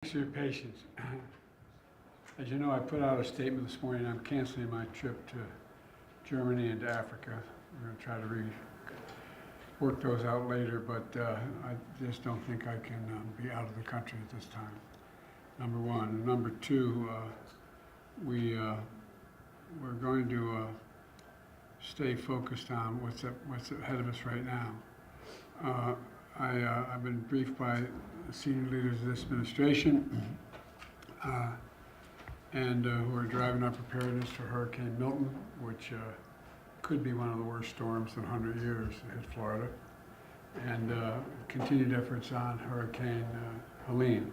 Thanks for your patience. As you know, I put out a statement this morning. I'm canceling my trip to Germany and to Africa. We're going to try to work those out later, but I just don't think I can be out of the country at this time. Number one. And number two, we're going to stay focused on what's ahead of us right now. I've been briefed by the senior leaders of this administration who are driving our preparedness for Hurricane Milton, which could be one of the worst storms in 100 years to hit Florida, and continued efforts on Hurricane Helene.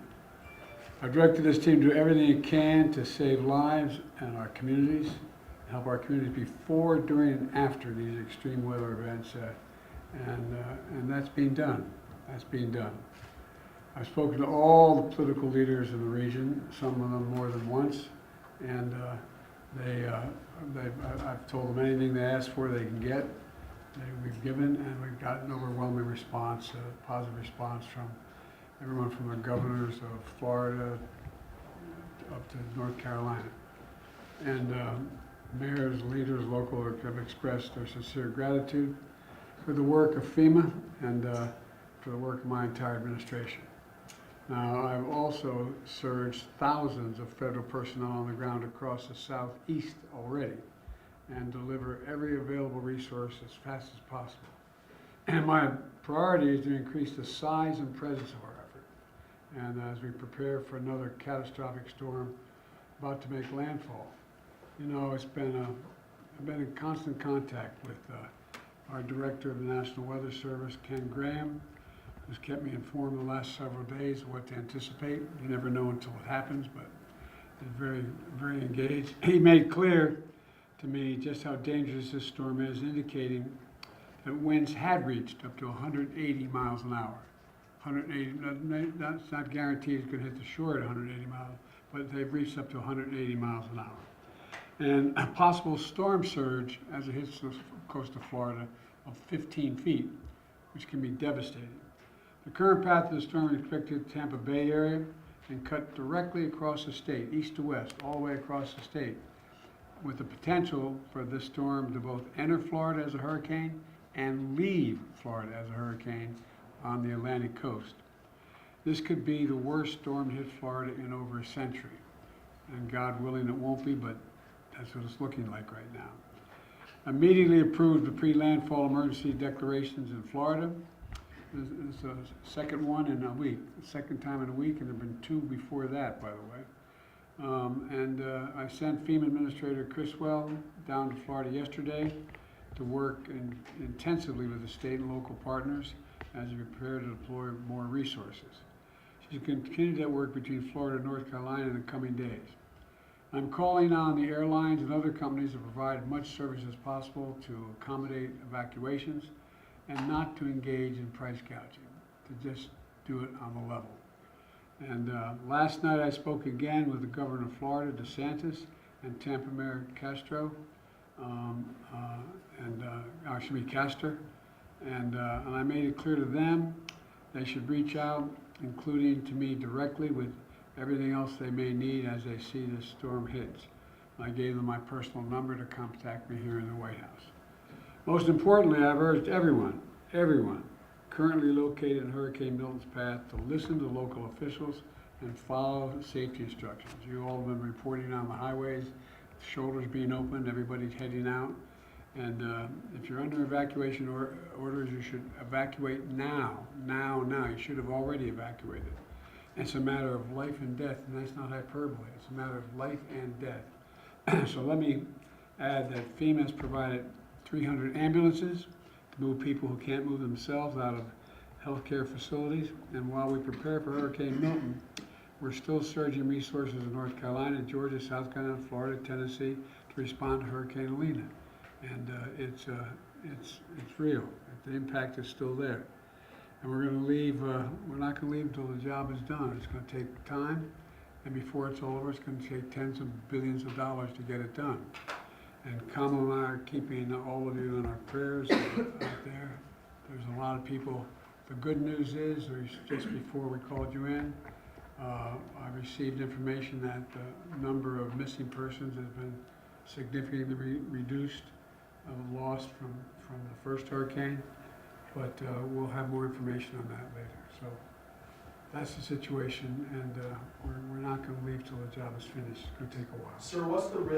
I've directed this team to do everything it can to save lives and our communities, help our communities before, during, and after these extreme weather events, and that's being done. That's being done. I've spoken to all the political leaders in the region, some of them more than once, and I've told them anything they ask for they can get. We've given, and we've got an overwhelming response, positive response from everyone from the governors of Florida up to North Carolina. And mayors, leaders, local have expressed their sincere gratitude for the work of FEMA and for the work of my entire administration. Now, I've also surged thousands of federal personnel on the ground across the southeast already and deliver every available resource as fast as possible. And my priority is to increase the size and presence of our effort. And as we prepare for another catastrophic storm about to make landfall, you know, I've been in constant contact with our director of the National Weather Service, Ken Graham, who's kept me informed the last several days of what to anticipate. You never know until it happens, but he's very, very engaged. He made clear to me just how dangerous this storm is, indicating that winds had reached up to 180 miles an hour. 180, that's not guaranteed it's going to hit the shore at 180 miles, but they've reached up to 180 miles an hour. And a possible storm surge as it hits the coast of Florida of 15 feet, which can be devastating. The current path of the storm is expected to Tampa Bay area and cut directly across the state, east to west, all the way across the state, with the potential for this storm to both enter Florida as a hurricane and leave Florida as a hurricane on the Atlantic coast. This could be the worst storm to hit Florida in over a century. And God willing, it won't be, but that's what it's looking like right now. Immediately approved the pre-landfall emergency declarations in Florida. This is the second one in a week, the second time in a week, and there have been two before that, by the way. I sent FEMA Administrator Criswell down to Florida yesterday to work intensively with the state and local partners as we prepare to deploy more resources. She's going to continue that work between Florida and North Carolina in the coming days. I'm calling on the airlines and other companies to provide as much service as possible to accommodate evacuations and not to engage in price gouging, to just do it on the level. And last night I spoke again with the governor of Florida, DeSantis, and Tampa Mayor Castro, Castor, and I made it clear to them they should reach out, including to me directly, with everything else they may need as they see this storm hits. I gave them my personal number to contact me here in the White House. Most importantly, I've urged everyone currently located in Hurricane Milton's path to listen to local officials and follow safety instructions. You all have been reporting on the highways, shoulders being opened, everybody's heading out. And if you're under evacuation orders, you should evacuate now. You should have already evacuated. It's a matter of life and death, and that's not hyperbole. It's a matter of life and death. So let me add that FEMA has provided 300 ambulances to move people who can't move themselves out of healthcare facilities. And while we prepare for Hurricane Milton, we're still surging resources in North Carolina, Georgia, South Carolina, Florida, Tennessee to respond to Hurricane Helene. And it's real. The impact is still there. And we're going to leave, we're not going to leave until the job is done. It's going to take time, and before it's all over, it's going to take tens of billions of dollars to get it done. And Kamala and I are keeping all of you in our prayers out there. There's a lot of people. The good news is, just before we called you in, I received information that the number of missing persons has been significantly reduced, lost from the first hurricane, but we'll have more information on that later. So that's the situation, and we're not going to leave till the job is finished. It's going to take a while. Sir, what's the risk